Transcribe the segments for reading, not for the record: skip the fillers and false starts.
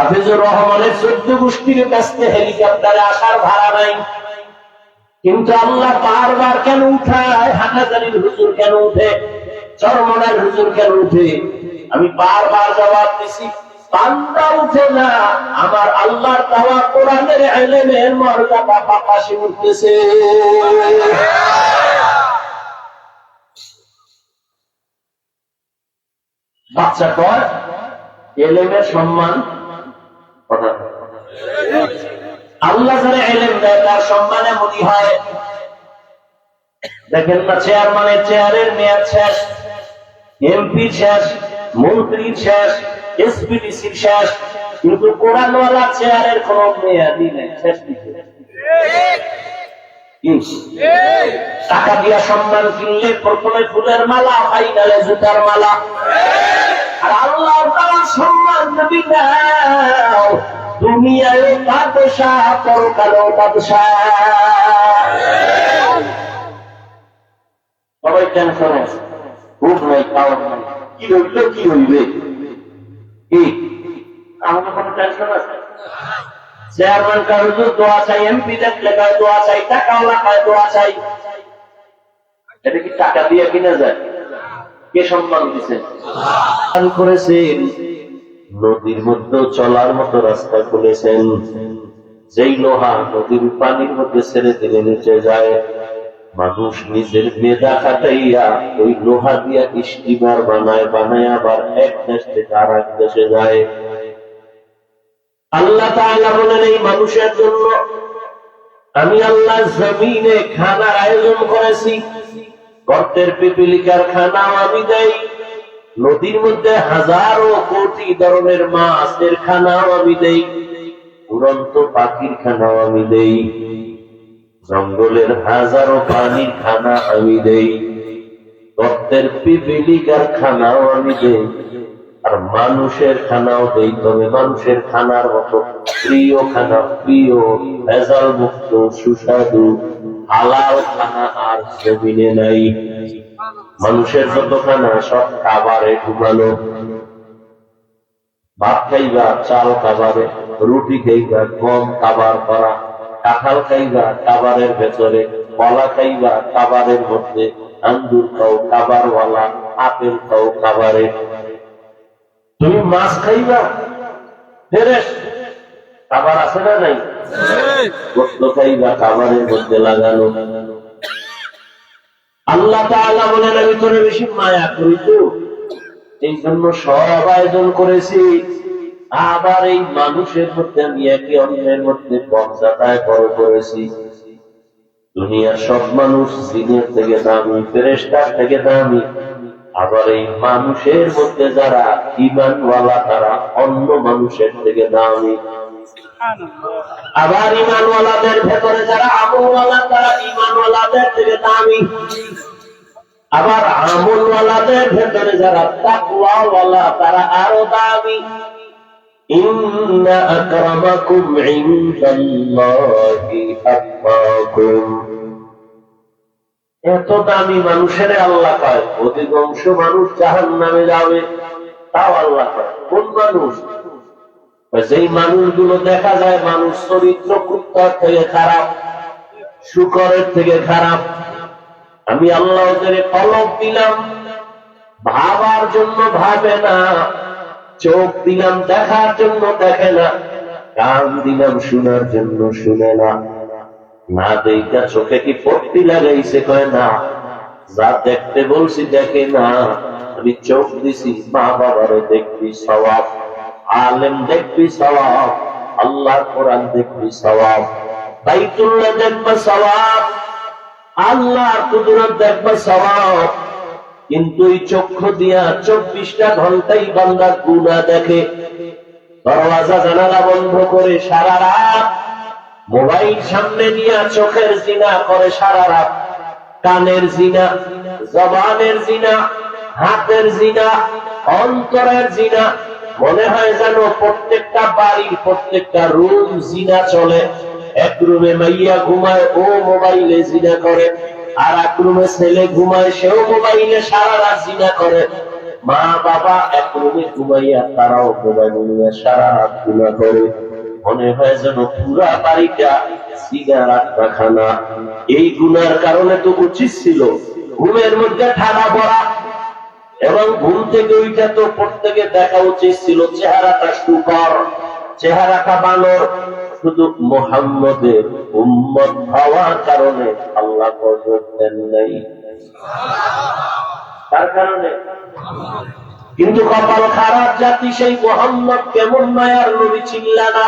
হাফিজুর রহমানের 14 গোষ্ঠীর কাছে হেলিকপ্টারে আসার ভাড়া নাই, কিন্তু আল্লাহ বারবার কেন উঠায়? হাটাজারির হুজুর কেন উঠে? চরমনার হুজুর কেন উঠে? আমি বারবার জবাব দিছি, বান্দা উঠে না, আমার আল্লাহর দেওয়া কোরআনের ইলমের মর্যাদা বাতাসে উঠতেছে। বাচ্চা কয় ইলমের সম্মান, আল্লাহ যারা ইলম দেয় তার সম্মান এমনই হয়। দেখেন না, চেয়ারম্যানের চেয়ারের মেয়াদ শেষ, এমপি শেষ, মন্ত্রী শেষ, এসপিডিসি শেষ, কিন্তু কোরআনওয়ালা চেয়ারের কোন মেয়াদই নেই, শেষ টাকা দিয়া সম্মান কিনলে প্রথমে ফুলের মালা, ফাইনালে জুতার মালা। আর আল্লাহ তাআলা সম্মান নবী দাও, দুনিয়ায় বাদশাহ, পরকালেও বাদশাহ। সবাই টেনশন আছে, খুব নাই, পাওয়ার নাই, কি হইল কি হইবে, কি আমাদের কোনো টেনশন আছে? চেয়ারম্যান কার হুজুর দোয়া চাই, এমপি দেখলে কায় দোয়া চাই, টাকাওয়ালা কায় দোয়া চাই। এটা কি টাকা দিয়ে কিনা যায়? কে সম্মান দিচ্ছে? করেছেন নদীর মধ্যে চলার মতো রাস্তা খুলেছেন, যেই লোহা নদীর পানির মধ্যে ছেড়ে দিলে নিচে যায়, মানুষ নিজের মেধা খাটাইয়া ওই লোহা দিয়া স্টিমার বানায়, বানায় আবার এক দেশ থেকে আর এক দেশে যায়। আল্লাহ তাআলা বলেন, এই মানুষের জন্য আমি আল্লাহ জমিনে খানার আয়োজন করেছি। গর্তের পিপিলিকার খানাও আমি দেই, নদীর মধ্যে হাজারো কোটি ধরনের মাছের খানাও আমি দেই, উড়ন্ত পাখির খানাও আমি দেই, জঙ্গলের হাজারো প্রাণীর খানা আমি দেই, গর্তের পিপিলিকার খানাও আমি দেই, আর মানুষের খানাও দেই। তবে মানুষের খানার মতো প্রিয় খানা, প্রিয় ভেজাল মুক্ত সুস্বাদু হালাল খানা আর জমিনে নাই। মানুষের যত খানা সব খাবারে ঢুকালো। ভাত খাইবা চাল খাবারে, রুটি খাইবা গম খাবার করা, কাঁঠাল খাইবা খাবারের ভেতরে, কলা খাইবা খাবারের মধ্যে, আঙ্গুর খাও খাবারওয়ালা, আপেল খাও খাবারে। তুমি মাছ খাইবা ফ্রেশ খাবার আছে না নাই? গোশত খাইবা খাবারের মধ্যে লাগানো। আল্লাহ তাআলা বলেন, আমি তোরে বেশি মায়া করি তো, এই জন্য সব আয়োজন করেছি। আবার এই মানুষের মধ্যে আমি একে অন্যের মধ্যে মর্যাদায় বড় করেছি। দুনিয়ার সব মানুষ জিনের থেকে দামি, ফেরেশতার থেকে দামি, আবার এই মানুষের মধ্যে যারা ঈমানওয়ালা তারা অন্য মানুষের থেকে দামি। আবার ঈমানওয়ালাদের ভেতরে যারা আমলওয়ালা তারা ঈমানওয়ালাদের থেকে দামি। আবার আমলওয়ালাদের ভেতরে যারা তাকওয়াওয়ালা তারা আরো দামি। ইন্না আকরামাকুম ইনদাল্লাহি আতকাকুম। এত দামি মানুষের আল্লাহ পায়, অধিকাংশ মানুষ জাহান্নামে যাবে, তাও আল্লাহ পায়। কোন মানুষ? যেই মানুষগুলো দেখা যায় মানুষ চরিত্র কুত্তার থেকে খারাপ, শুকরের থেকে খারাপ। আমি আল্লাহ ওদের কলব দিলাম, ভাবার জন্য ভাবে না, চোখ দিলাম দেখার জন্য দেখে না, কান দিলাম শোনার জন্য শুনে না। না দেখা চোখে কি পট্টি লাগাইছে? কয় না। যা দেখতে বলছি দেখে না, আমি চোখ দিছি মা বাবারে দেখবি সওয়াব, আলেম দেখবি সওয়াব, আল্লাহর কোরআন দেখবি সওয়াব, বাইতুল্লাহ দেখবা সওয়াব, আল্লাহর কুদরত দেখবা সওয়াব। কিন্তু এই চক্ষু দিয়া 24টা ঘন্টাই বান্দা গুনাহ দেখে। দরওয়াজা জানালা বন্ধ করে সারা রাত মোবাইল সামনে নিয়ে চোখের জিনা করে সারা রাত, কানের জিনা, জবানের জিনা, হাতের জিনা, অন্তরের জিনা। মনে হয় যেন প্রত্যেকটা বাড়ির প্রত্যেকটা রুম জিনা চলে। এক রুমে মাইয়া ঘুমায়, ও মোবাইলে জিনা করে, আর এক রুমে ছেলে ঘুমায়, সেও মোবাইলে সারা রাত জিনা করে। মা বাবা এক রুমে ঘুমাইয়া তারাও মোবাইল নিয়ে সারা রাত গুনাহ করে, মনে হয় যেন পুরা বাড়িটা সিগারেট কারখানা। এই গুনার কারণে তো উচিত ছিল ঘুমের মধ্যে ঠাড়া পড়া, এবং ঘুম থেকে ওইটা তো প্রত্যেকে দেখা উচিত ছিল চেহারাটা সুন্দর, চেহারাটা বানর। শুধু মুহাম্মদের উম্মত হওয়ার কারণে আল্লাহ গজব দেন নাই, তার কারণে। কিন্তু কপাল খারাপ জাতি, সেই মুহাম্মদ কেমন মায়ার নবী চিনলা না।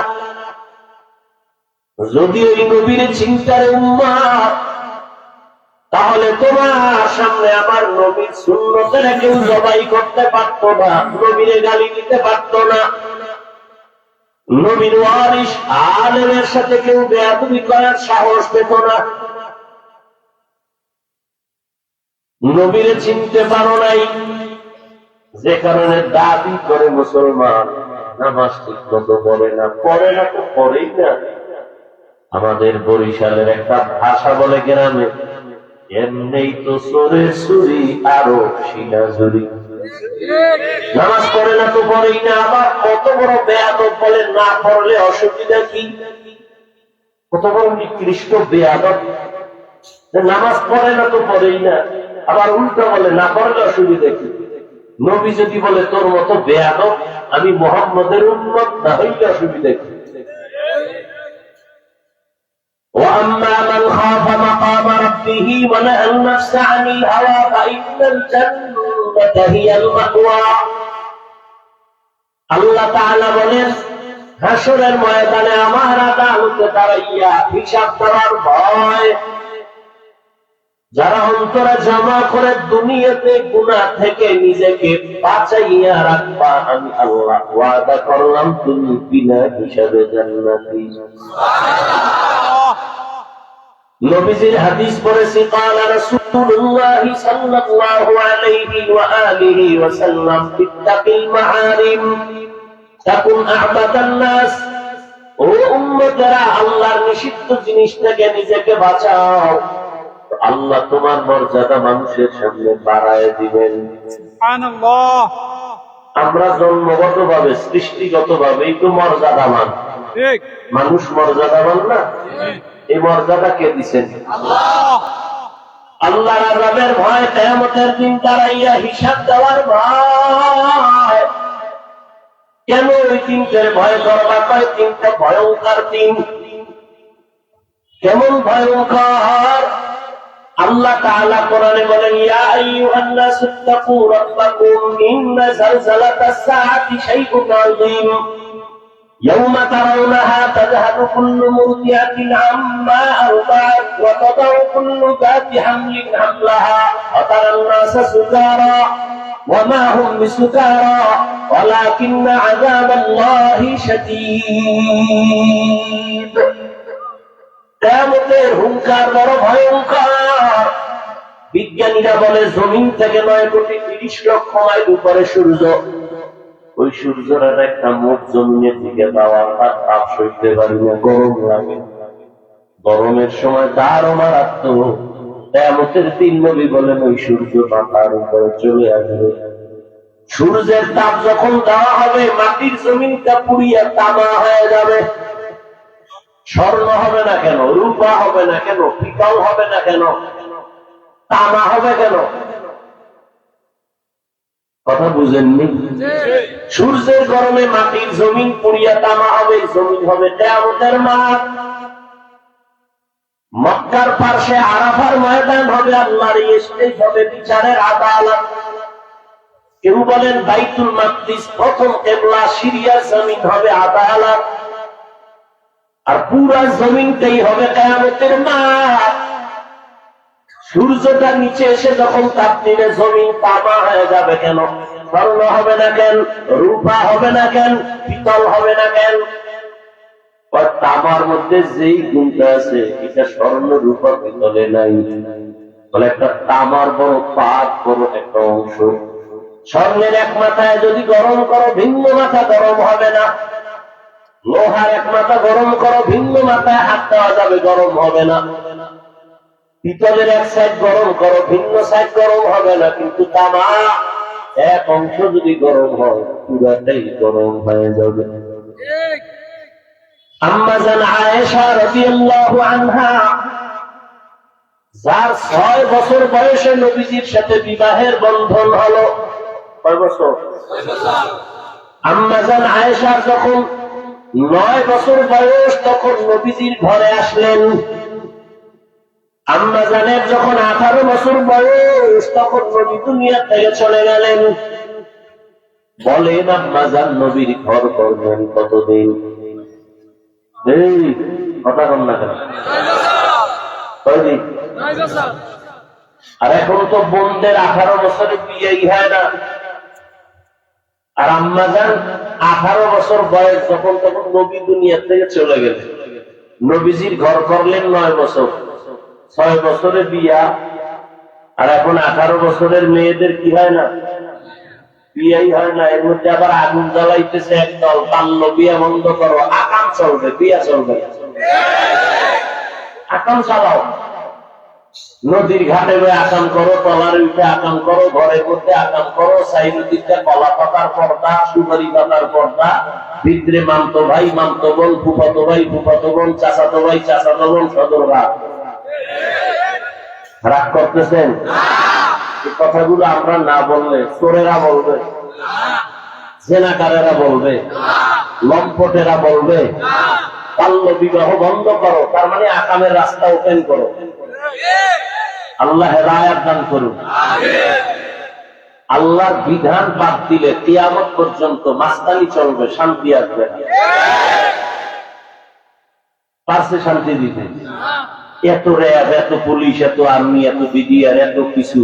যদি ওই নবীর চিন্তার উম্মত, তাহলে তোমার সামনে আমার নবীর সুন্নতের কেউ জবাই করতে পারতো না, নবীরে গালি দিতে পারতো না, নবীর ওয়ারিস আলেমের সাথে কেউ বেয়াদবি করার সাহস পেত না। নবীরে চিনতে পারো নাই, যে কারণে দাবি করে মুসলমান, নামাজ ঠিক মতো পড়ে না। পড়ে না তো পড়েই না। আমাদের বরিশালের একটা ভাষা বলে গ্রামে, এমনি তো সরে সুরি আরো শিলাজুরি। নামাজ পড়ে না তো পড়েই না। আবার কত বড় বেয়াদব বলে, না পড়লে অসুবিধা কি? কত বড় নিকৃষ্ট বেয়াদব, নামাজ পড়ে না তো পড়েই না। আবার উল্টো বলে, না পড়লে অসুবিধা কি? নবী যদি বলে তোর মতো বেয়াদব আমি মুহাম্মদের উম্মত, না হইলে অসুবিধা কি? وَأَمَّا مَنْ خَافَ مَقَامَ رَبِّهِ وَنَهَى النَّفْسَ عَنِ الْهَوَى فَإِنَّ الْجَنَّةَ هِيَ الْمَأْوَى। আল্লাহ তাআলা বলেন, হাসরের ময়দানে আমার আদালতে দাঁড়াইয়া হিসাব দেওয়ার ভয় যারা অন্তরে জমা করে দুনিয়াতে গুনাহ থেকে নিজেকে বাঁচাইয়া রাখবা, আমি আল্লাহ ওয়াদা করলাম তুমি বিনা হিসাবে জান্নাতি। নবীজির হাদিস পড়েছি, ক্বালা রাসূলুল্লাহ সাল্লাল্লাহু আলাইহি ওয়া আলিহি ওয়া সাল্লাম, ইত্তাকিল মাহারিম তাকুন আ'বাদান নাস। ও উম্মতেরা, আল্লাহর নিষিদ্ধ জিনিস থেকে নিজেকে বাঁচাও, আল্লাহ তোমার মর্যাদা মানুষের সামনে বাড়ায় দিবেন। সুবহানাল্লাহ। আমরা জন্মগতভাবে সৃষ্টিগতভাবেই তো মর্যাদাবান, ঠিক? মানুষ মর্যাদাবান না? এই মর্যাদা কে দিচ্ছেন? আল্লাহ। আল্লাহর আযাবের ভয়, কিয়ামতের দিন দাঁড়াইয়া হিসাব দেওয়ার ভয়। কেন ওই দিনটার ভয় করবা? কয় দিনটা ভয়ঙ্কর দিন। কেমন ভয়ঙ্কর? আল্লাহ তাআলা কোরআনে বলেন, ইয়া আইয়ুহান নাসু তাকু রাব্বাকুম ইন্না যালজালাতাস সাআতি শাইউন আযীম ইয়াওমা তারাউনাহা তাযহালু কুল্লু মুরদিআতিন আম্মা আরদাআত ওয়া তাদাউ কুল্লু যাতি হামলিন হামলাহা ওয়া তারান নাসা সুকারা ওয়া মা হুম বিসুকারা ওয়ালাকিন্না আযাবাল্লাহি শাদীদ। কিয়ামতের হুঙ্কার বড় ভয়ঙ্কর। বিজ্ঞানীরা বলে জমিন থেকে 9,30,00,000 মাইল উপরে সূর্য। ওই সূর্যের একটা মুখ জমিনের দিকে দেওয়ার তাপ সইতে পারি না, গরম লাগে। গরমের সময় তারও মারাত্মক। কিয়ামতের দিন নবী বলেন ওই সূর্য মাথার উপরে চলে আসবে। সূর্যের তাপ যখন দেওয়া হবে, মাটির জমিনটা পুড়িয়া তামা হয়ে যাবে। স্বর্ণ হবে না কেন? রূপা হবে না কেন? পিতল হবে না কেন? তামা হবে কেন? কথা বুঝেননি? সূর্যের গরমে মাটির জমিন পুড়িয়া তামা হবে। জমিন হবে কিয়ামতের মাঠ। মক্কার পাশে আরাফার ময়দান হবে, আল্লাহর স্টেজ হবে, বিচারের আদালত। কেউ বলেন বাইতুল মাকদিস প্রথম কিবলা, সিরিয়ার জমিন হবে আদালত। আর পুরা জমিনটাই হবে কিয়ামতের মাঠ। সূর্যটা নিচে এসে যখন তাপ দিলে জমিন তামা হয়ে যাবে কেন? স্বর্ণ হবে না কেন? রূপা হবে না কেন? পিতল হবে না কেন? তামার মধ্যে যেই গুণটা আছে, এটা স্বর্ণ রূপা পিতলে নাই। বলে একটা তামার বড় পাত, বড় একটা অংশ। স্বর্ণের এক মাথায় যদি গরম করো, ভিন্ন মাথা গরম হবে না। লোহার এক মাথা গরম করো, ভিন্ন মাথায় হাত দেওয়া যাবে, গরম হবে না। পিতলের এক সাইড গরম করো, ভিন্ন সাইড গরম হবে না। কিন্তু তামা এক অংশ যদি গরম হয় পুরাটাই গরম হয়ে যাবে। আম্মা জান আয়েশা রাদিয়াল্লাহু আনহা, যার 6 বছর বয়সে নবীজির সাথে বিবাহের বন্ধন হলো। কয় বছর? আম্মা জান আয়েশা যখন 9 বছর বয়স তখন নবীজির ঘরে আসলেন। আম্মা জানের যখন 18 বছর বয়স তখন নবী দুনিয়া থেকে চলে গেলেন। বলেন আম্মা জান নবীর ঘর করবেন কতদিন? এই কথা কম না কেন? কয়দিন? আর এখন তো বোনদের 18 বছরে বিয়েই হয় না। আর আম্মা জান 18 বছর বয়স যখন তখন নবী দুনিয়া থেকে চলে গেলেন। নবীজির ঘর করলেন 9 বছর, 6 বছরে বিয়া। আর এখন 18 বছরের মেয়েদের কি হয় না? বিয়াই হয় না। এর মধ্যে আবার আগুন জ্বালাইতেছে একদল, বাল্য বিয়া বন্ধ করো, আকাম চলবে, বিয়া চলবে। আকাম চালাও, নদীর ঘাটে আকাম করো, তলার উঠে আকাম করো, ঘরের মধ্যে আকাম করো, সাইনদিকটা কলা পাতার পর্দা, সুপারি পাতার পর্দা, ভিতরে মামতো ভাই মামতো বোন, ফুফাতো ভাই ফুফাতো বোন, চাচাতো ভাই চাচাতো বোন, সদররা। রাগ করতেছেন? এই কথাগুলো আমরা না বললে চোরেরা বলবে, জেনাকারেরা বলবে, লম্পটেরা বলবে। বাল্য বিবাহ বন্ধ করো, তার মানে আকামের রাস্তা ওপেন করো। আল্লাহ হেদায়েত দান করুন। আল্লাহর বিধান বাদ দিলে কিয়ামত পর্যন্ত মাস্তানি চলবে, শান্তি আসবে না। পারছে শান্তি দিতে? এত র্যাব, এত পুলিশ, এত আর্মি, এত বিডিআর, এত কিছু,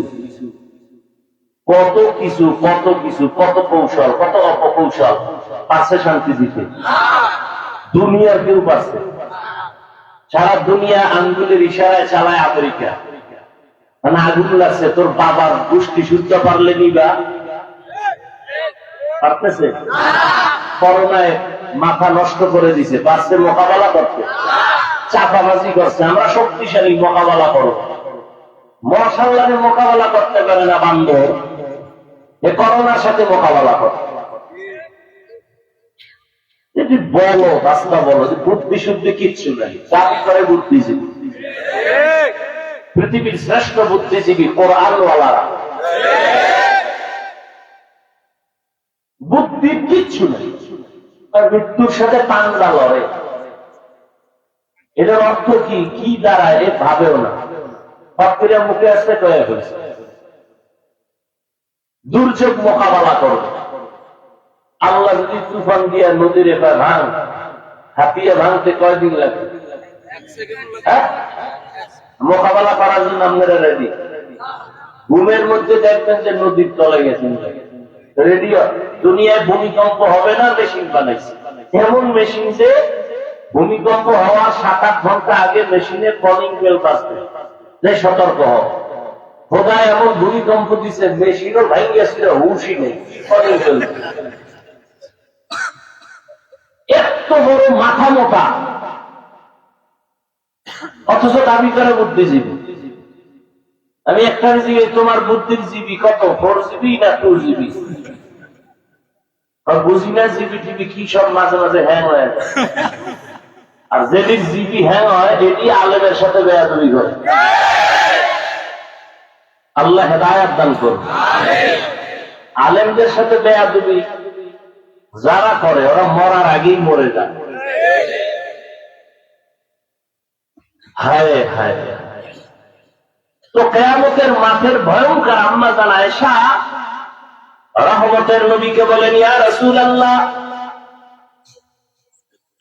কত কিছু, কত কিছু, কত কৌশল, কত অপকৌশল, পারছে শান্তি দিতে? দুনিয়ার কেউ পারছে? সারা দুনিয়া আঙ্গুলের ইশারায় চালায় আমেরিকা। মানে আগুন লাগছে, তোর বাবার গোষ্ঠী শুদ্ধ পারলে নিবা? পারতেছে? করোনায় মাথা নষ্ট করে দিছে, পারছে মোকাবেলা করতে? চাপাবাজি করছে। আমরা শক্তিশালী, মোকাবেলা করো। মশাল্লারে মোকাবেলা করতে পারে না বান্দর, এ করোনার সাথে মোকাবেলা করো। যদি বলো, রাস্তা বলো যে বুদ্ধি শুদ্ধি কিচ্ছু নাই, দাবি করে বুদ্ধিজীবী। পৃথিবীর শ্রেষ্ঠ বুদ্ধিজীবী কোরআনওয়ালারা। বুদ্ধির কিচ্ছু নেই, আর মৃত্যুর সাথে পাঙ্গা লড়ে। এটার অর্থ কি, কি দাঁড়ায় এ ভাবেও না। ফকিরা মুখে আসতে কয়ে ফেলছে। দুর্যোগ মোকাবেলা করবে। আল্লাহ যদি তুফান দিয়া নদীর এবার ভাঙ, হাতিয়ে ভাঙতে কয়দিন লাগে? মোকাবেলা করার জন্য আপনারা রেডি? ঘুমের মধ্যে দেখবেন যে নদীর তলে গেছেন, রেডি। দুনিয়ায় ভূমিকম্প হবে না, মেশিন বানাইছে এমন মেশিন যে ভূমিকম্প হওয়ার 7-8 ঘন্টা আগে মেশিনে কলিং বেল বাজবে যে সতর্ক হও। খোদা এমন ভূমিকম্প দিচ্ছে, মেশিনও ভাঙে গেছিল, হুশই নেই, কলিং বেল। এত বড় মাথা মোটা, অথচ দাবি করে বুদ্ধিজীবী। আমি একটা জিবি, তোমার বুদ্ধির জিবি কত, 4GB না 2GB? বুঝি না জিবি টিবি কি সব মাঝে মাঝে হ্যাং হয়ে যায়। আর যেদিন জিবি হ্যাং হয় এটি আলেমের সাথে বেয়াদবি করে। আল্লাহ হেদায়েত দান করুন। আলেমদের সাথে বেয়াদবি যারা করে ওরা মরার আগেই মরে যায়। হায় হায়। তো কিয়ামতের মাঠের ভয়ঙ্কর আম্মা জান আয়েশা রহমতের নবীকে বলেন, ইয়া রাসূলুল্লাহ,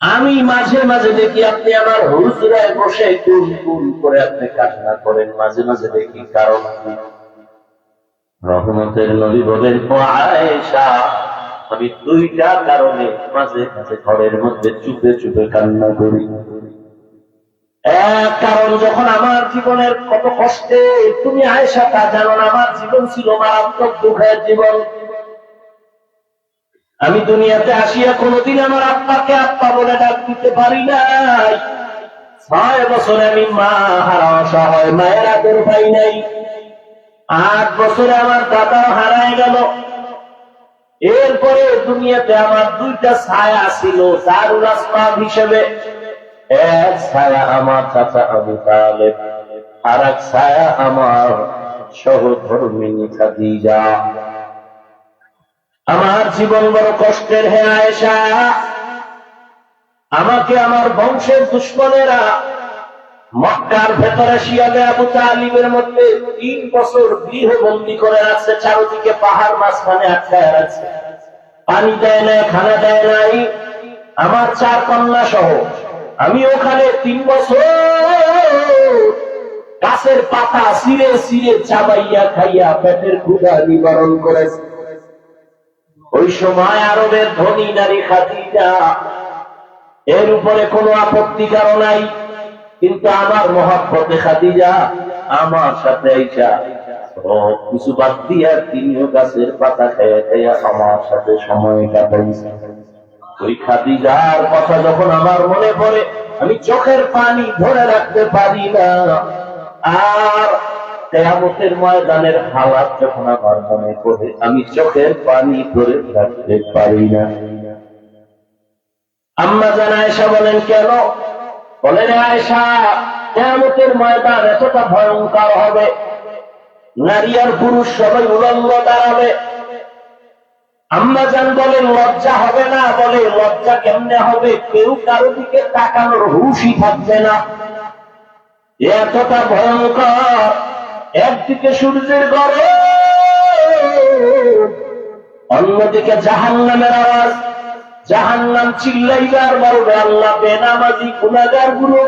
আমি মাঝে মাঝে দেখি আপনি আমার হুজরায় বসে গুন গুন করে আপনি কান্না করেন, মাঝে মাঝে দেখি কারণ কি? রহমতের নবী বলেন, ও আয়েশা, আমি 2টা কারণে মাঝে মাঝে ঘরের মধ্যে চুপে চুপে কান্না করি। এক কারণ, যখন আমার জীবনের কত কষ্টে, তুমি আয়েশা তা জানো না, আমার জীবন ছিল মারাত্মক দুঃখের জীবন। আমি দুনিয়াতে আসিয়া কোনোদিন আমার আব্বাকে আব্বা বলে ডাক দিতে পারি নাই। 6 বছরে আমি মা হারা অসহায়, মায়ের আদর পাই নাই। 8 বছরে আমার দাদা হারায় গেল। এরপরে দুনিয়াতে আমার দুইটা ছায়া ছিল দারুল আসবাব হিসেবে। এক ছায়া আমার চাচা আবু তালেব, আর এক ছায়া আমার সহধর্মিনী খাদিজা। আমার জীবন বড় কষ্টের, হে আয়েশা। আমাকে আমার বংশের দুশ্মনেরা মক্কার ভেতরে শিয়াবে আবু তালিবের মধ্যে 3 বছর গৃহবন্দী করে রাখছে, চারদিকে পাহাড় মাঝখানে আটকায় রাখছে, পানি দেয় নাই, খানা দেয় নাই। আমার 4 কন্যা সহ আমি ওখানে 3 বছর গাছের পাতা ছিঁড়ে ছিঁড়ে চাবাইয়া খাইয়া পেটের ক্ষুধা নিবারণ করেছে। ওই সময় আরবের ধনী নারী খাদিজা, এর উপরে কোনো আপত্তি কারো নাই, কিন্তু আমার মহব্বতে খাদিজা আমার সাথে আইসা সব কিছু বাদ দিয়া তিনিও গাছের পাতা খাইয়া খাইয়া আমার সাথে সময় কাটাইছে। ওই খাদিজার কথা যখন আমার মনে পড়ে, আমি চোখের পানি ধরে রাখতে পারি না। আর কিয়ামতের ময়দানের হালাত যখন আমার মনে পড়ে, আমি চোখের পানি ধরে রাখতে পারি না। আম্মা জান আয়েশা বলেন, কেন? বলেন, আয়েশা, কিয়ামতের ময়দান এতটা ভয়ঙ্কর হবে, নারী আর পুরুষ সবাই উলঙ্গ দাঁড়াবে। আম্মা জান বলেন, লজ্জা হবে না? বলে, লজ্জা কেমনে হবে? কেউ কারো দিকে তাকানোর হুঁশই থাকবে না, এতটা ভয়ঙ্কর। একদিকে সূর্যের গরম, অন্যদিকে জাহান্নামের আওয়াজ। জাহান্নাম চিল্লাইবার মারবে, আল্লাহ বেনামাজি গুনাহগার গুলো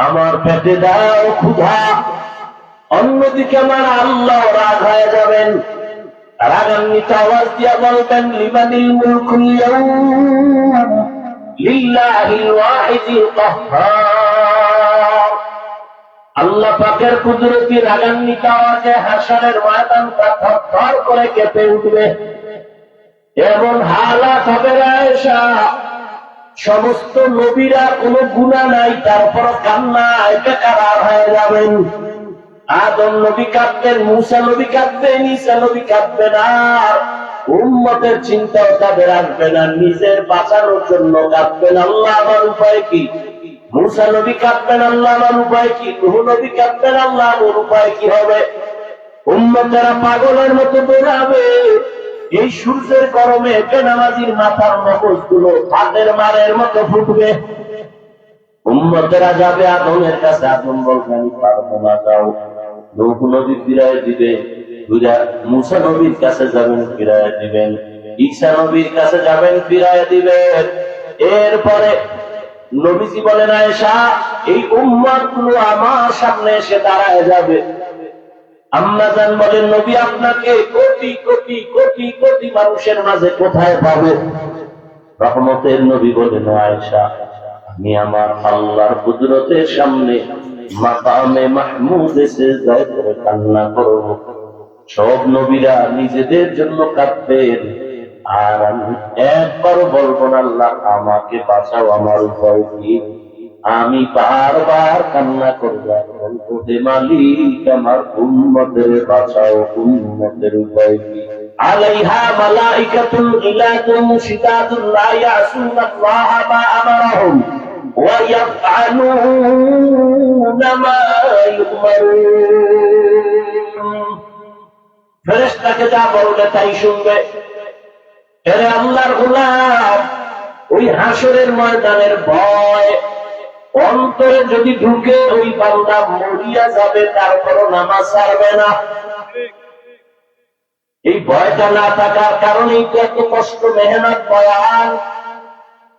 আমার পেটে দাও ক্ষুধা। অন্যদিকে আমার আল্লাহ রাগ হয়ে যাবেন, রাগান্বিত আওয়াজ দিয়া বলবেন, লিমানিল মুলকুল ইয়াউম লিল্লাহিল ওয়াহিদিল কাহ্হার। আল্লাহ পাকের কুদরতি রাগান্বিত আওয়াজে হাশরের ময়দানটা থরথর করে কেঁপে উঠবে। এমন হালাত হবে আয়েশা, সমস্ত নবীরা কোনো গুনাহ নাই, তারপর কান্নায় বেকার হয়ে যাবেন। আদম নবী কাঁদবেন, মূসা নবী কাঁদবেন, ঈসা নবী কাঁদবেন, আর উম্মতের চিন্তাও তাদের আসবে না, নিজের বাঁচানোর জন্য কাঁদবেন। আল্লাহ আমার উপায় কি? মূসা নবী কাঁদবেন, আল্লাহ আমার উপায় কি? নূহ নবী কাঁদবেন, আল্লাহ আমার উপায় কি হবে? উম্মতেরা পাগলের মতো বেরাবে। এই সূর্যের গরমে বেনামাজির মাথার মগজগুলো হাতের মারের মতো ফুটবে। উম্মতেরা যাবে আদমের কাছে, আদম বলবে, আমি পারবো না, যাও। নূহ নবী ফিরায় দিবে, মূসা নবীর কাছে যাবেন, ফিরায় দিবেন। ঈসা নবীর কাছে যাবেন, ফিরায় দিবেন। এরপরে নবীজি বলেন, আয়েশা, এই উম্মতগুলো আমার সামনে এসে দাঁড়ায় যাবে। আম্মা জান বলেন, নবী আপনাকে কোটি কোটি কোটি কোটি মানুষের মাঝে কোথায় পাবে? রহমতের নবী বলেন, আয়েশা, আমি আমার আল্লাহর কুদরতের সামনে মাকামে মাহমুদে সিজদায় করে কান্না করব। সব নবীরা নিজেদের জন্য কাঁদবেন, আর আমি একবারও বলবো না, আল্লাহ আমাকে বাঁচাও, আমার উপায় কি? আমি বারবার কান্না করবো, হে মালিক, আমার উম্মতের বাঁচাও, উম্মতের উপায় কি? আলাইহা মালাইকাতুন গিলাদুন শিদাদুন লা ইয়াসুনাল্লাহা মা আমারাহুম ওয়া ইয়াফআলুনা মা ইউমারুন। ফেরেশতাকে যা বলবে তাই শুনবে। এরে আল্লাহর গোলাম, ওই হাসরের ময়দানের ভয় অন্তরে যদি ঢুকে, ওই বান্দা মরিয়া যাবে, তারপরও নামাজ ছাড়বে না। এই ভয়টা না থাকার কারণেই তো এত কষ্ট, মেহনত, বয়ান।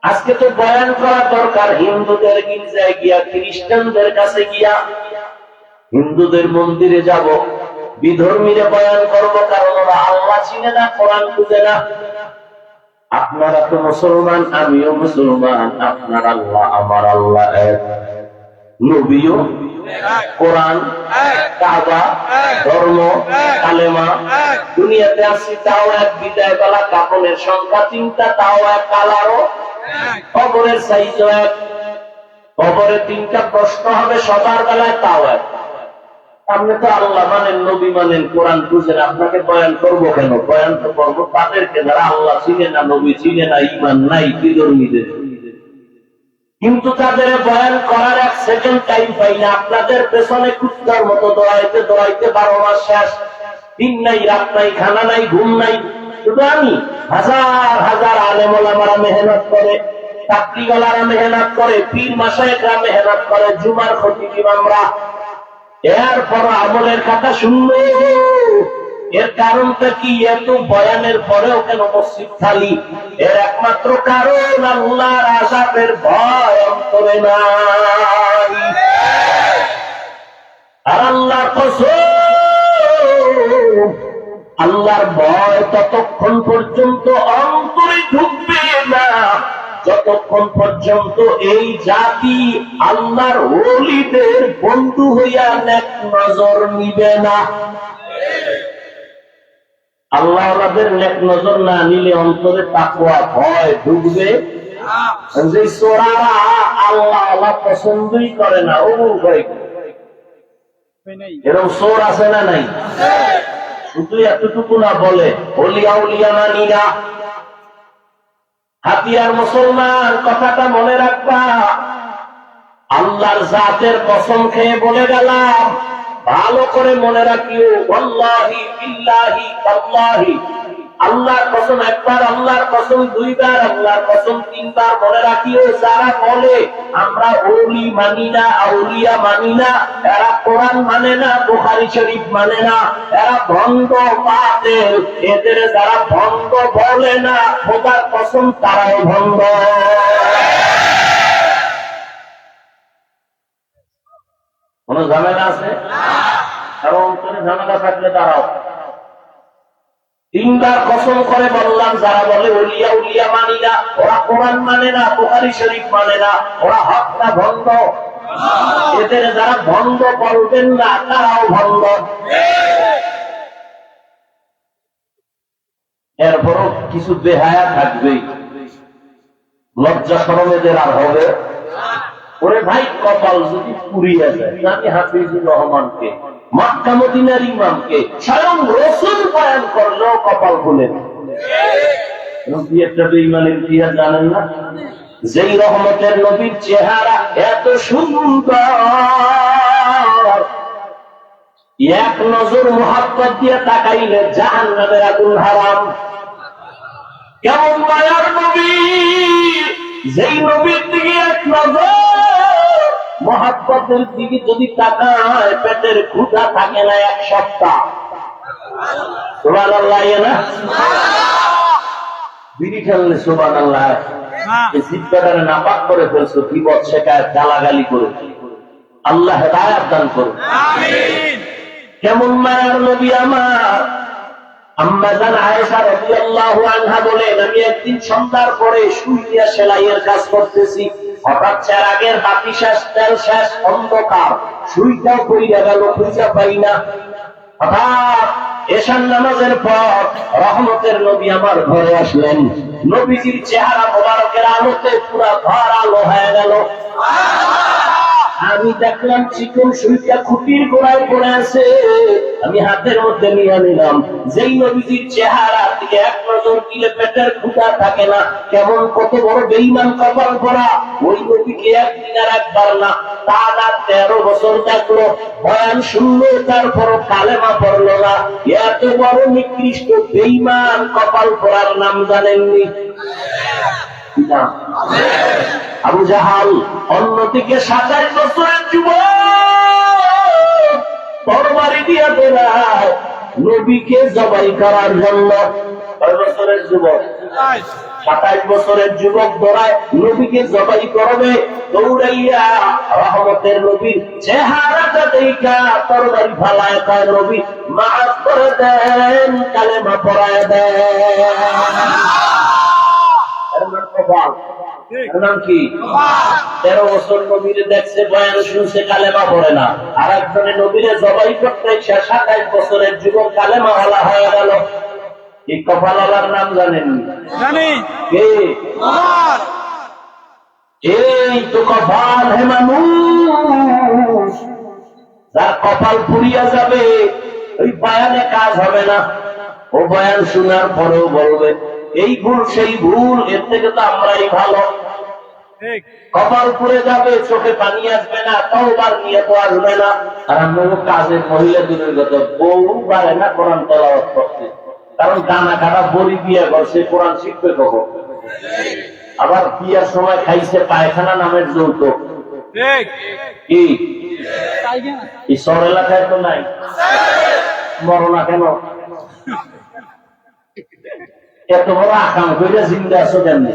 আজকে তো বয়ান করা দরকার হিন্দুদের গির্জায় গিয়া, খ্রিস্টানদের কাছে গিয়া। হিন্দুদের মন্দিরে যাব, বিধর্মীরে বয়ান করব, কারণ ওরা আল্লাহ চিনে না, কোরআন বুঝে না। আপনারা তো মুসলমান, আমিও মুসলমান, আপনার আল্লাহ আমার আল্লাহ এক, নবীও, কোরআন, কাবা, ধর্ম, কালেমা। দুনিয়াতে আসছি তাও এক, বিদায় বেলা কাপড়ের সংখ্যা 3টা, তাও এক, কালারও, কবরের সাইজও এক। কবরে 3টা প্রশ্ন হবে সবার বেলায়, তাও এক। আপনি তো আল্লাহ মানেন, নবী মানেন, কোরআন বুঝেন, আপনাকে বয়ান করবো কেন? বয়ান তো করবো তাদেরকে যারা আল্লাহ চিনে না, নবী চিনে না, ঈমান নাই, বিধর্মীদের। কিন্তু তাদের বয়ান করার এক সেকেন্ড টাইম পাই না। আপনাদের পেছনে কুত্তার মতো দৌড়াইতে দৌড়াইতে 12 মাস শেষ। দিন নাই, রাত নাই, খানা নাই, ঘুম নাই। শুধু আমি, হাজার হাজার আলেম ওলামারা মেহনত করে, তাকরিওয়ালারা মেহনত করে, পীর মাশায়েখরা মেহনত করে, জুমার খতিব ইমামরা। এরপর আমলের কথা শুনলো। এর কারণটা কি? এত বয়ানের পরেও কেন মসজিদ খালি? এর একমাত্র কারণ আল্লাহর আযাবের ভয় অন্তরে নাই। আর আল্লাহর কসম, আল্লাহর ভয় ততক্ষণ পর্যন্ত অন্তরে ঢুকবে না যতক্ষণ পর্যন্ত এই জাতি আল্লাহর ওলিদের বন্ধু হইয়া নেক নজর নিবে না। আল্লাহ ওনাদের নেক নজর না নিলে অন্তরে তাকওয়া ভয় ঢুকবে। যে চোরারা আল্লাহ আল্লাহ পছন্দই করে না, ও ভয়। এরকম চোর আছে না নাই? শুধু এতটুকু না বলে ওলিয়া উলিয়া মানি না। হাতিয়ার মুসলমান, কথাটা মনে রাখবা। আল্লাহর জাতের কসম খেয়ে বলে গেলাম, ভালো করে মনে রাখিও। ওয়াল্লাহি বিল্লাহি তাল্লাহি, আল্লাহর কসম একবার, আল্লাহর কসম দুইবার, আল্লাহর কসম তিনবার মনে রাখিও। যারা বলে আমরা ওলি মানি না, আউলিয়া মানি না, এরা কোরআন মানে না, বুখারী শরীফ মানে না, এরা ভণ্ড বাতিল। এদের যারা ভণ্ড বলে না, খোদার কসম তারাও ভণ্ড। কোন ঝামেলা আছে? কারণ অন্তরে ঝামেলা থাকলে দাঁড়াও। তিনবার কসম করে বললাম, যারা বলে ওলিয়া উলিয়া মানি না, ওরা কোরআন মানে না, বুখারী শরীফ মানে না, ওরা হক না ভণ্ড। এদের যারা ভণ্ড বলবেন না, তারাও ভণ্ড। এরপরও কিছু বেহায়া থাকবেই, লজ্জা শরম এদের আর হবে। ওরে ভাই, কপাল যদি পুড়িয়ে যায়, আমি হাফিজুর রহমানকে, মক্কা মদিনার ইমামকে স্বয়ং রাসূল বয়ান করলেও কপাল খুলে। একটা বেঈমানের ইতিহাস জানেন না? যেই রহমতের নবীর চেহারা এত সুন্দর, এক নজর মুহাব্বত দিয়ে তাকাইলে জাহান্নামের আগুন হারাম। কেমন মায়ার নবী! যেই নবীর দিকে এক নজর মুহাব্বতের দিকে যদি তাকায়, পেটের ক্ষুধা থাকে না 1 সপ্তাহ। সুবহানাল্লাহ না? বিড়ি খেললে সুবহানাল্লাহ, এই জিব্বাটারে নাপাক করে ফেলছো, বিপদ শেখায়, গালাগালি করে। আল্লাহ হেদায়েত দান করুন, আমিন। কেমন মায়ার নবী আমার! আম্মা জান আয়েশা রাদিয়াল্লাহু আনহা বলেন, আমি একদিন সন্ধ্যার পরে শুইয়া সেলাইয়ের কাজ করতেছি। হঠাৎ চেরাগের বাতি শেষ, তেল শেষ, অন্ধকার। সুইটাও পইরা গেল, খুঁজে পাই না। হঠাৎ এশার নামাজের পর রহমতের নবী আমার ঘরে আসলেন। নবীজির চেহারা মোবারকের আলোতে পুরা ঘর আলো হয়ে গেল। আমি দেখলাম চিকন সুইটা খুঁটির গোড়ায় পড়ে আছে। আমি হাতের মধ্যে নিয়ে নিলাম। যেই নবীজির চেহারা দিকে এক নজর দিলে পেটের ক্ষুধা থাকে না, কেমন কত বড় বেঈমান কপাল পড়া! ওই নবীকে একদিন আর একবার না, টানা 13 বছর দেখলো, বয়ান শুনলো, তারপরও কালেমা পড়লো না। এত বড় নিকৃষ্ট বেঈমান কপাল পড়ার নাম জানেননি? আবু জাহাল। অন্যদিকে 27 বছরের যুবক তরবারি দিয়ে বেড়ায় নবীকে জবাই করার জন্য। 6 বছরের যুবক, 27 বছরের যুবক দৌড়ায় নবীকে জবাই করবে। দৌড়াইয়া রহমতের নবীর চেহারাটা দেখা তরবারি ফালায়, কয় নবী মাফ করে দেন, কালেমা পড়ায় দেন। নাম কি? 13 বছর নবীরে দেখছে, বয়ান শুনছে, কালেমা পড়ে না। আর একজনে নবীরে জবাই করতে 27 বছরের যুবক কালেমা ওয়ালা হয়ে গেল। এই কপালওয়ালার নাম জানেননি? জানি। কে? এই তো কপাল হে মানুষ। যার কপাল পুড়িয়া যাবে ওই বয়ানে কাজ হবে না। ও বয়ান শোনার পরেও বলবে এই ভুল সেই ভুল, এর থেকে তো আমরাই ভালো। কপাল পুড়ে যাবে, চোখে পানি আসবে না, তওবার নিয়ে তো আসবে না। আর আমরা কাজের মহিলা দূরের কথা, বউ পারে না কোরআন তেলাওয়াত করতে, কারণ ডানা কাটা বড়ি বিয়ে করছে, কোরআন শিখবে কখন? আবার বিয়ার সময় খাইছে পায়খানা নামের যৌতুক। কি এই শহর এলাকায় তো নাই, মরো না কেন? এত বড় আকাম কইরা জিন্দা আছো কেমনি?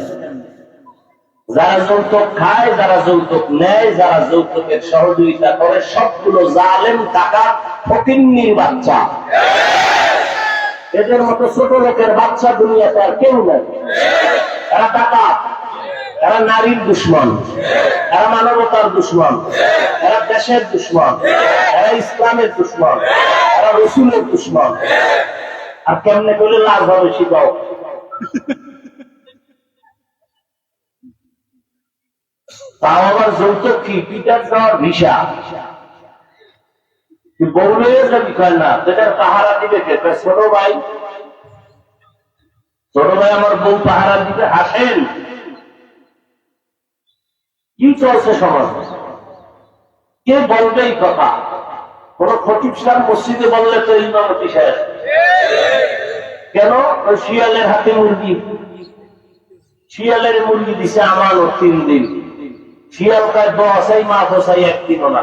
যারা যৌতুক খায়, যারা যৌতুক নেয়, যারা যৌতুকের সহযোগিতা করে, সবগুলো জালেম টাকা ফকিন্নির বাচ্চা। এদের মতো ছোট লোকের বাচ্চা দুনিয়াতে আর কেউ নাই। এরা টাকা, এরা নারীর দুশ্মন, এরা মানবতার দুশ্মন, এরা দেশের দুশ্মন, এরা ইসলামের দুশ্মন, এরা রসুলের দুশ্মন। আর কেমনে করলে লাভ হবে শিখাও। তাও আবার যৌতুক কি? পিতার যাওয়ার ভিসা বউলে যাবি কয় না, যেটার পাহারা দিবে কে? ছোট ভাই। ছোট ভাই আমার বউ পাহারা দিবে, হাসেন। কি চলছে সমাজ? কে বলবে এই কথা? কোন খতিব সাহেব মসজিদে বললে তো ইমামতি সাহেব। কেন? ওই শিয়ালের হাতে মুরগি, শিয়ালের মুরগি দিছে আমানত 3 দিন। শিয়াল কায় দশাই মা ফসাই একদিনও না।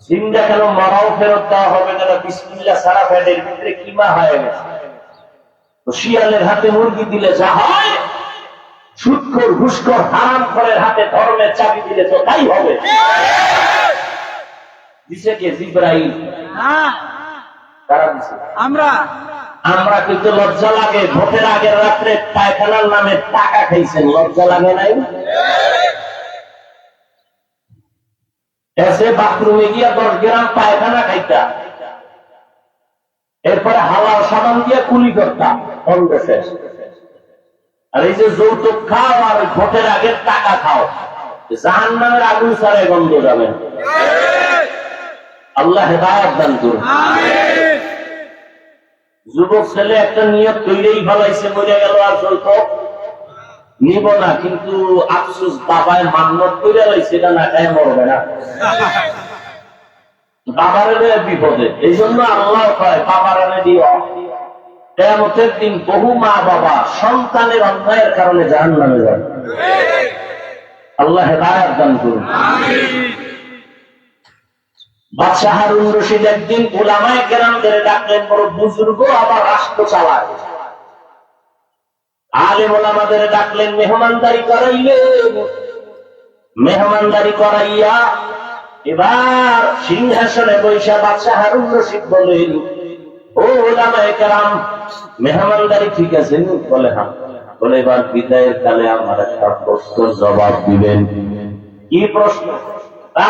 জিন্দা কেন মরাও ফেরত দেওয়া হবে না, বিসমিল্লাহ সারা পেটের ভিতরে কিমা হয়ে গেছে। শিয়ালের হাতে মুরগি দিলে যা হয়, সুদখোর ঘুষখোর হারামখোরের হাতে ধর্মের চাবি দিলে তো তাই হবে। দিছে কে? জিবরাইল। কারা দিছে? আমরা কিন্তু লজ্জা লাগে। ভোটের আগের রাত্রে পায়খানার নামে টাকা খাইছেন, লজ্জা লাগে নাই? এসে বাথরুমে গিয়া 10 গ্রাম পায়খানা খাইতা, এরপরে হালাল সাবান দিয়ে কুলি করতাম, অন্ধ শেষ। আর এই যে যৌতুক খাও আর ভোটের আগের টাকা খাও, জাহান্নামের আগুন ছাড়া গন্ধ যাবেন। আল্লাহ হেদায়েত দান করুন। যুবক ছেলে একটা নিয়ত তৈরিই ফলাইছে, মরে গেল আর যৌতুক নিব না, কিন্তু আফসোস বাবায় মান্যত করে লাইছে, এটা না খায় মরবে না। বাবারে বিপদে, এই জন্য আল্লাহ কয় বাবারে দিও। কিয়ামতের দিন বহু মা বাবা সন্তানের অন্যায়ের কারণে জাহান্নামে যাবে। আল্লাহ হেদায়েত দান করুন। বাদশাহ হারুন রশিদ একদিন উলামায়ে কেরামদের ডাকলেন, বড় বুজুর্গ, আবার রাষ্ট্র চালায়। আলেম ওলামাদের ডাকলেন, মেহমানদারি করাইলেন। মেহমানদারি করাইয়া এবার সিংহাসনে বৈশা বাদশাহ হারুন রশিদ বলেন, ও উলামায়ে কেরাম, মেহমানদারি ঠিক আছে? বলে হ্যাঁ। বলে এবার বিদায়ের কালে আমার একটা প্রশ্নের জবাব দিবেন। কি প্রশ্ন?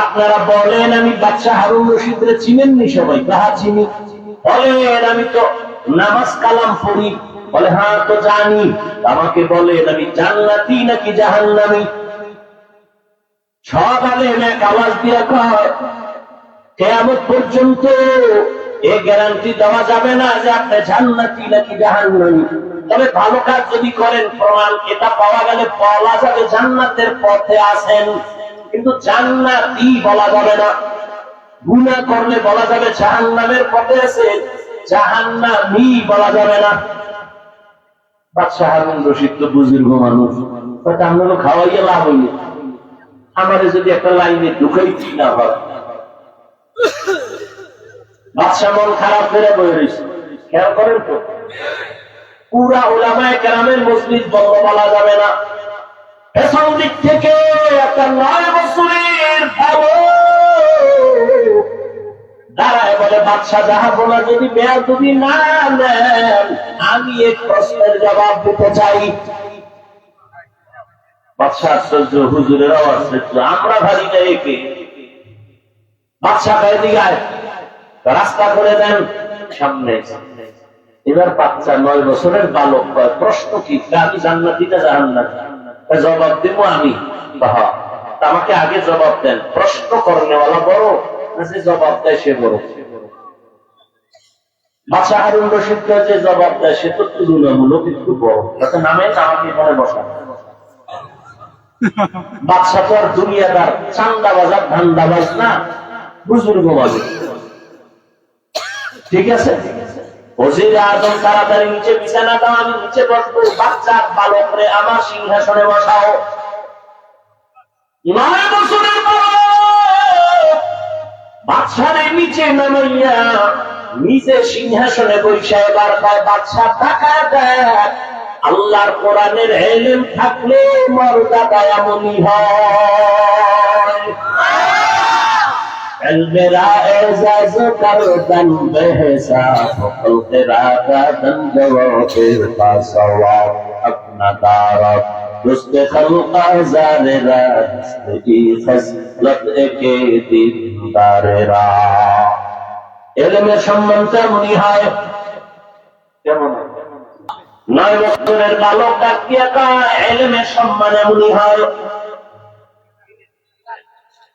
আপনারা বলেন, আমি বাদশাহ হারুন রশিদরে চিনেননি সবাই? কাহা চিনি? বলেন, আমি তো নামাজ কালাম পড়ি। বলে হ্যাঁ তো জানি। আমাকে বলেন, আমি জান্নাতি নাকি জাহান্নামী? সব আলেম এক আওয়াজ দিয়ে কয়, কিয়ামত পর্যন্ত এ গ্যারান্টি দেওয়া যাবে না যে আপনি জান্নাতি নাকি জাহান্নামী। তবে ভালো কাজ যদি করেন, প্রমাণ এটা পাওয়া গেলে বলা যাবে জান্নাতের পথে আছেন, কিন্তু জান্নাতি বলা যাবে না। গুনাহ করলে বলা যাবে জাহান্নামের পথে আছেন, জাহান্নামী বলা যাবে না। বাদশাহ হারুন রশিদ তো বুজুর্গ মানুষ, হয়তো আমরা খাওয়াইয়া লাভ হইল, আমাদের যদি একটা লাইনে ঢুকাই ঠিক না হয়। বাদশাহ মন খারাপ করে বয়ে রয়েছে। খেয়াল করেন তো, পুরা উলামায়ে কেরামের মজলিস বন্ধ বলা যাবে না। পেছন দিক থেকে একটা 9 বছরের দাঁড়ায় বলে, বাদশাহ জাহাপনা যদি বেয়াদবি না নেন, আমি এক প্রশ্নের জবাব দিতে চাই। বাদশাহ আশ্চর্য, হুজুরের আশ্চর্য, আমরা ভারি না একে। বাদশাহ এদিকে আয়, রাস্তা করে দেন সামনে। এবার বাচ্চা 9 বছরের বালক কয়, প্রশ্ন কি? আমি জান্নাতি না জাহান্নামী? জবাব দেব আমি। আমাকে আগে জবাব দেন, প্রশ্ন করনেওয়ালা বড় যে জবাব দেয় সে বড়। বাদশা হারুন রশিদ যে জবাব দেয় সে তো তুলনামূলক একটু বড়, তাতে নামে আমাকে এখানে বসা। বাদশা তো আর দুনিয়াদার চান্দাবাজার ধান্দাবাজ না, বুজুর্গ মানুষ। ঠিক আছে, ওজির আজম তাড়াতাড়ি নিচে বিছানা দাও, আমি নিচে বসবো। বাচ্চার বালকরে আমার সিংহাসনে বসাও। 9 বছরের বাদশারে নিচে নামাইয়া নিজে সিংহাসনে বসে এবার কয়, বাদশা টাকা দেয়। আল্লাহর কোরআনের ইলম থাকলে মর্যাদা এমনই হয়। মেরা এজাজ করদন বেহসা ফকল তেরা দাদন জওয়াবে পাসওয়া अपना दारा दुस्त खल्का जारेरा की खसलत के दीदारेरा। ইলমের সম্মান তেমনই হয়। কেমন? 9 বছরের বালক ডাক দিয়া কয়, ইলমের সম্মান এমনই হয়।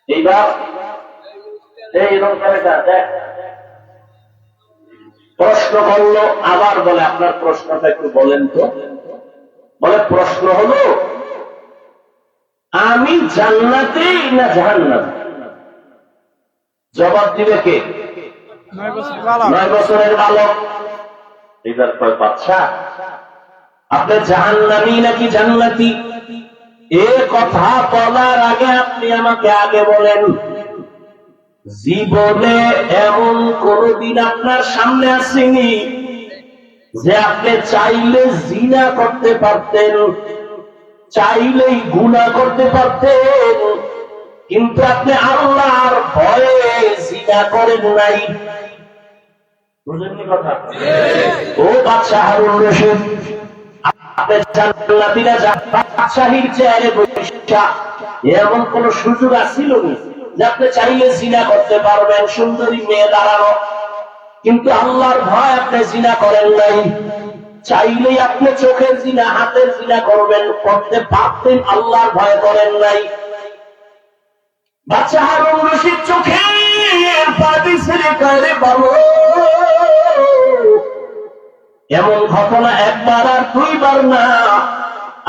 এইবার প্রশ্ন করলো, আবার বলে আপনার প্রশ্নটা একটু বলেন তো। বলে প্রশ্ন হলো, আমি জান্নাতে না জাহান্নামে? জবাব দিবে কে? 9 বছরের বালক। এবার কয়, বাদশা আপনি জাহান্নামী নাকি জান্নাতি? এ কথা বলার আগে আপনি আমাকে আগে বলেন, জীবনে এমন কোনদিন আপনার সামনে আসেনি যে আপনি চাইলে জিনা করতে পারতেন, চাইলেই গুনাহ করতে পারতেন, কিন্তু আপনি আল্লাহর ভয়ে জিনা করেন নাই? বুঝলেন কথা? ও বাদশা হারুন রশিদ, আপনি জান্নাতি না বাদশাহীর চেয়ারে বসা এমন কোন সুযোগ আছিল না যে আপনি চাইলে জিনা করতে পারবেন, সুন্দরী মেয়ে দাঁড়ানো, কিন্তু আল্লাহর ভয় আপনি জিনা করেন নাই? চাইলেই আপনি চোখের জিনা, হাতের জিনা করবেন, করতে পারতেন, আল্লাহর ভয় করেন নাই? বাদশা হারুন রশিদ চোখের পানি ছেড়ে করে, বাবু এমন ঘটনা একবার আর 2 বার না,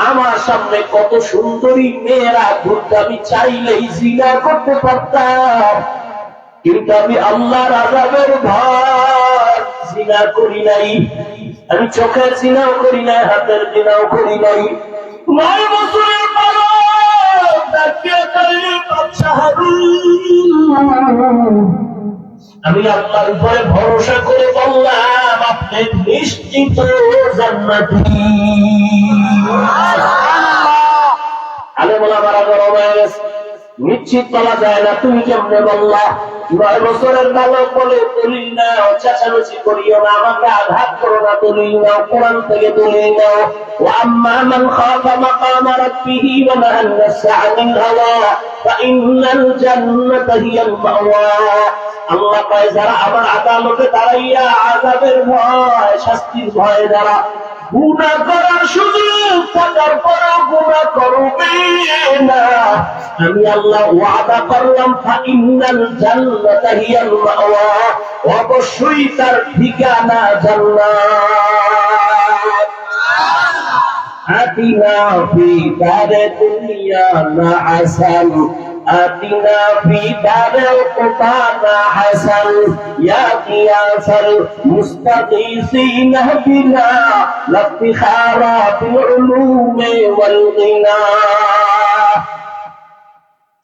আমার সামনে কত সুন্দরী মেয়েরা ঘুরতে, আমি চাইলেই জিনা করতে পারতাম, কিন্তু আমি আল্লাহর আযাবের ভয় জিনা করি নাই। আমি চোখের জিনাও করি নাই, হাতের জিনাও করি নাই। 9 বছরের বালক ডাকিয়া কইল, বাদশা হারুন, আমি আল্লাহর উপরে ভরসা করে বললাম আপনি নিশ্চিত জান্নাতি। আলেম ওলামারা গরম হয়ে গেছে, নিশ্চিত বলা যায় না, তুমি কেমনে বললা? 9 বছরের বালক বলে, দলিল নাও, চেঁচামেচি করিও না, আমাকে আঘাত করো না, দলিল নাও, কোরআন থেকে দলিল নাও। ওয়াম্মা মান খাফা মাকামা রাব্বিহি ওয়া নাহান নাফসা আনিল হাওয়া ফাইন্নাল জান্নাতা হিয়াল মাওয়া। আল্লাহ কয়, যারা আমার আদালতে দাঁড়াইয়া আযাবের ভয়, শাস্তির ভয় যারা গুনাহ করার সুযোগ থাকার পরও গুনাহ করবে না, আমি আল্লাহ ওয়াদা করলাম ফাইন্নাল জান্নাতা হিয়াল মাওয়া, অবশ্যই তার ঠিকানা জান্নাত। আতিনা ফি দারে দুনিয়া না আসান, আতিনা ফি দারে কুতানা হাসান, ইয়া কিয়াসাল মুস্তাগীসিনা বিনা লাফতিখারা বিল উলুমি ওয়াল গিনা।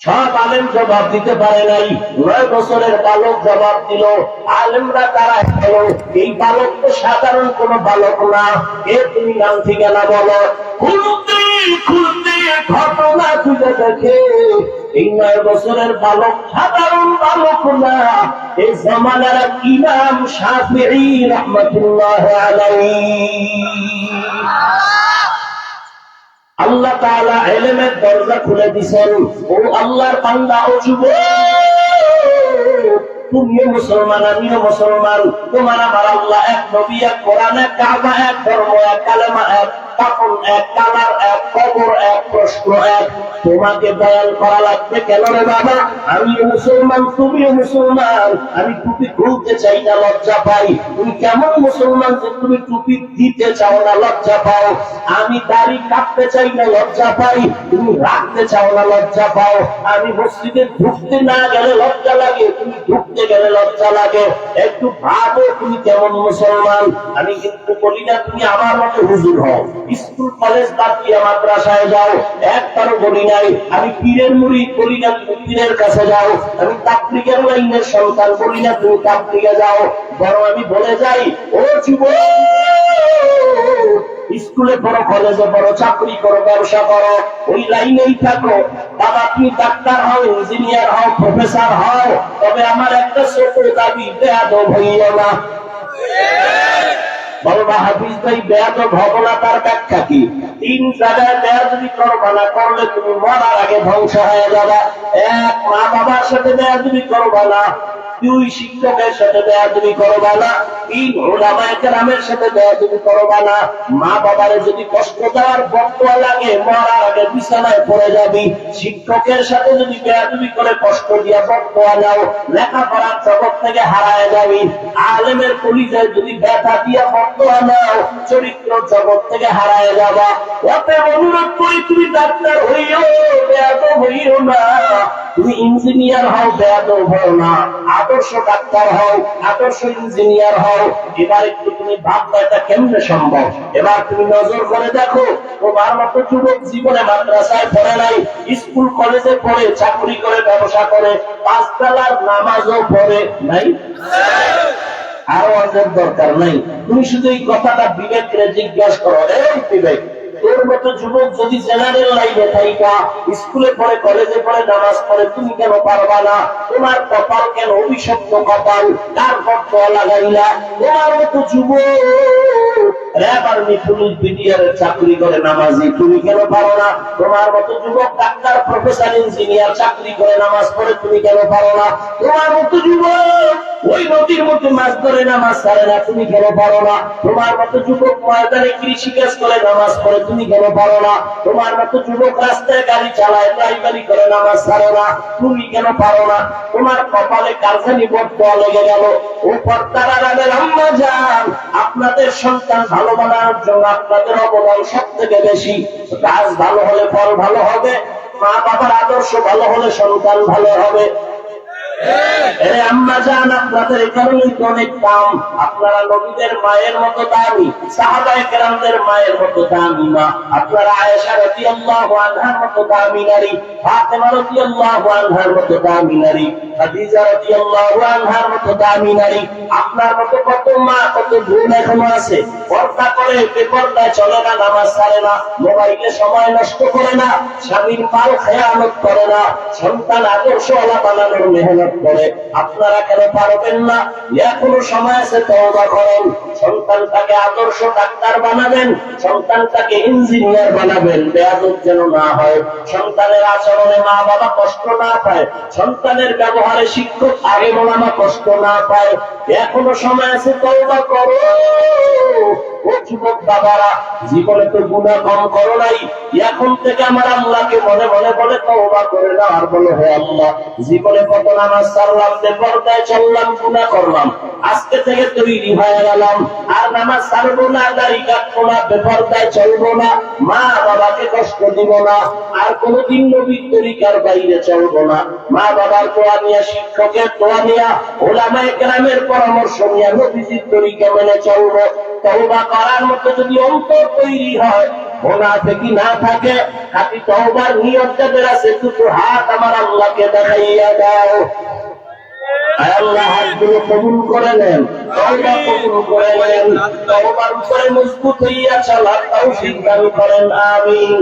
সব আলেম জবাব দিতে পারে নাই, 9 বছরের বালক জবাব দিল। আলেমরা তারা হলো, এই বালক তো সাধারণ কোন বালক না, এ তুমি নাম ঠিকানা বলো। খুলতে খুলতে ঘটনা খুঁজে দেখে এই 9 বছরের বালক সাধারণ বালক না, এই জামানার ইমাম শাফিঈ রাহমাতুল্লাহ আলাইহি। আল্লাহ তাআলা ইলমের দরজা খুলে দিয়েছেন। ও আল্লাহর বান্দা, ও যুবক, তুমিও মুসলমান, আমিও মুসলমান, তোমার আমার আল্লাহ এক, নবী এক, কোরআন এক, কাবা এক, ধর্ম এক, কালেমা এক। কাফন এক, কালার এক, কবর এক, প্রশ্ন এক। তোমাকে বয়ান করা লাগবে কেন রে বাবা? আমি মুসলমান, তুমিও মুসলমান। আমি টুপি খুলতে চাই না, লজ্জা পাই। তুমি কেমন মুসলমান যে তুমি টুপি দিতে চাও না, লজ্জা পাও? আমি দাড়ি কাটতে চাই না, লজ্জা পাই। তুমি রাখতে চাও না, লজ্জা পাও। আমি মসজিদে ঢুকতে না গেলে লজ্জা লাগে, তুমি ঢুকতে গেলে লজ্জা লাগে। একটু ভাবো তুমি কেমন মুসলমান। আমি কিন্তু বলি না তুমি আমার মতো হুজুর হও, স্কুল কলেজ বাদ দিয়ে মাদ্রাসায় যাও, একবারও বলি নাই। আমি পীরের মুরিদ বলি না তুমি পীরের কাছে যাও। আমি তাবলীগের লাইনের সন্তান বলি না তুমি তাবলীগে যাও। বরং আমি বলে যাই, ও যুবক, স্কুলে পড়ো, কলেজে পড়ো, চাকরি করো, ব্যবসা করো, ওই লাইনেই থাকো। বাবা তুমি ডাক্তার হও, ইঞ্জিনিয়ার হও, প্রফেসর হও, তবে আমার একটা ছোট দাবি, বেয়াদব হইও না। বাবা হাফিজ ভাই, বেয়াদব হবো না তার ব্যাখ্যা কি? 3 জায়গায় বেয়াদবি করবা না, করলে তুমি মরার আগে ধ্বংস হয়ে যাবা। 1, মা বাবার সাথে বেয়াদবি করবা না। 2, শিক্ষকের সাথে বেয়াদবি করবা না। 3, উলামায়ে কেরামের সাথে বেয়াদবি করবা না। মা বাবারে যদি কষ্ট দেওয়ার বদদোয়া লাগে, মরার আগে বিছানায় পড়ে যাবি। শিক্ষকের সাথে যদি বেয়াদবি করে কষ্ট দিয়া বদদোয়া নাও, লেখাপড়ার জগৎ থেকে হারায় যাবি। আলেমের কলিজায় যদি ব্যথা দিয়া বদদোয়া নাও, চরিত্র জগৎ থেকে হারায় যাবা। অতএব অনুরোধ করি, তুমি ডাক্তার হইও, বেয়াদব হইও না। তুমি ইঞ্জিনিয়ার হও, বেয়াদব হও না। আদর্শ ডাক্তার হও, আদর্শ ইঞ্জিনিয়ার হও। এবার একটু তুমি ভাববে এটা কেমনে সম্ভব। এবার তুমি নজর করে দেখো, তোমার মতো যুবক জীবনে মাদ্রাসায় পড়ে নাই, স্কুল কলেজে পড়ে, চাকরি করে, ব্যবসা করে, 5 বেলার নামাজও পড়ে নাই। আরো অনেক দরকার নাই। তুমি শুধু এই কথাটা বিবেককে জিজ্ঞাসা করো, এই বিবেক, তোর মতো যুবক যদি জেনারেল লাইনে থাইকা স্কুলে পড়ে, কলেজে পড়ে, নামাজ পড়ে, তুমি কেন পারবা না? তোমার কপাল কেন অভিশপ্ত কপাল? কার বদদোয়া লাগাইলা? তোমার মতো যুবক র‍্যাব আর্মি পুলিশ বিডিআর চাকরি করে, নামাজি, তুমি কেন পারো না? তোমার মতো যুবক ডাক্তার, প্রফেসর, ইঞ্জিনিয়ার চাকরি করে, নামাজ পড়ে, তুমি কেন পারো না? তোমার মতো যুবক ওই নদীর মধ্যে মাছ ধরে, নামাজ ছাড়ে না, তুমি কেন পারো না? তোমার মতো যুবক ময়দানে কৃষিকাজ করে, নামাজ পড়ে, তুমি কেন পারো না? তোমার মতো যুবক রাস্তায় গাড়ি চালায়, ড্রাইভারি করে, নামাজ ছাড়ে না, তুমি কেন পারো না? তোমার কপালে কারখানি বদদোয়া লেগে গেল। ও পর্দার আড়ালের আম্মা জান, আপনাদের সন্তান ভালো বানানোর জন্য আপনাদের অবদান সব থেকে বেশি। গাছ ভালো হলে ফল ভালো হবে, মা বাবার আদর্শ ভালো হলে সন্তান ভালো হবে। আম্মা জান, আপনাদের এখানেই তো অনেক দাম। আপনারা নবীদের মায়ের মতো দামি, সাহাবায়ে কেরামদের মায়ের মতো দামি মা। আপনারা আয়েশা রাদিয়াল্লাহু আনহার মতো দামি নারী, ফাতেমা রাদিয়াল্লাহু আনহার মতো দামি নারী, খাদিজা রাদিয়াল্লাহু আনহার মতো দামি নারী। আপনার মতো কত মা, কত বোন এখনো আছে, পর্দা করে, বেপর্দায় চলে না, নামাজ ছাড়ে না, মোবাইলে সময় নষ্ট করে না, স্বামীর মাল খেয়ানত করে না, সন্তান আদর্শওয়ালা বানানোর মেহনত করে। আপনারা কেন পারবেন না? এখনো সময় আছে, তওবা করেন। সন্তানটাকে আদর্শ ডাক্তার বানাবেন, সন্তানটাকে ইঞ্জিনিয়ার বানাবেন, বেয়াদব যেন না হয়। সন্তানের আচরণে মা বাবা কষ্ট না পায়, সন্তানের ব্যবহারে শিক্ষক আগে মোলামা কষ্ট না পায়। এখনো সময় আছে, তওবা করো। ও যুবক বাবারা, জীবনে তো গুনাহ কম করো নাই, এখন থেকে আমার আল্লাহকে মনে মনে বলে তওবা করে নাও, আর বলে, হে আল্লাহ, জীবনে কত নামাজ ছাড়লাম, বেপরদায় চললাম, গুনাহ করলাম, আজকে থেকে তৈরি হয়ে গেলাম, আর নামাজ ছাড়বো না, দাড়ি কাটবো না, বেপরদায় চলবো না, মা বাবাকে কষ্ট দিব না, আর কোনদিন নবীর তরিকার বাইরে চলবো না। মা বাবার দোয়া নিয়ে, শিক্ষকের দোয়া নিয়ে, উলামায়ে কেরামের পরামর্শ নিয়ে নবীজির তরিকা মেনে চলবো। তওবা করার মতো যদি অন্তর তৈরি হয়, মুনাফিকি না থাকে, খাঁটি তওবার নিয়ত যাদের আছে, দুটো হাত আমার আল্লাহকে দেখাইয়া দাও। আল্লাহ হাতগুলো কবুল করে নেন, তওবা কবুল করে নেন, তওবার উপরে মজবুত হইয়া চলার তৌফিক দান করেন, আমিন।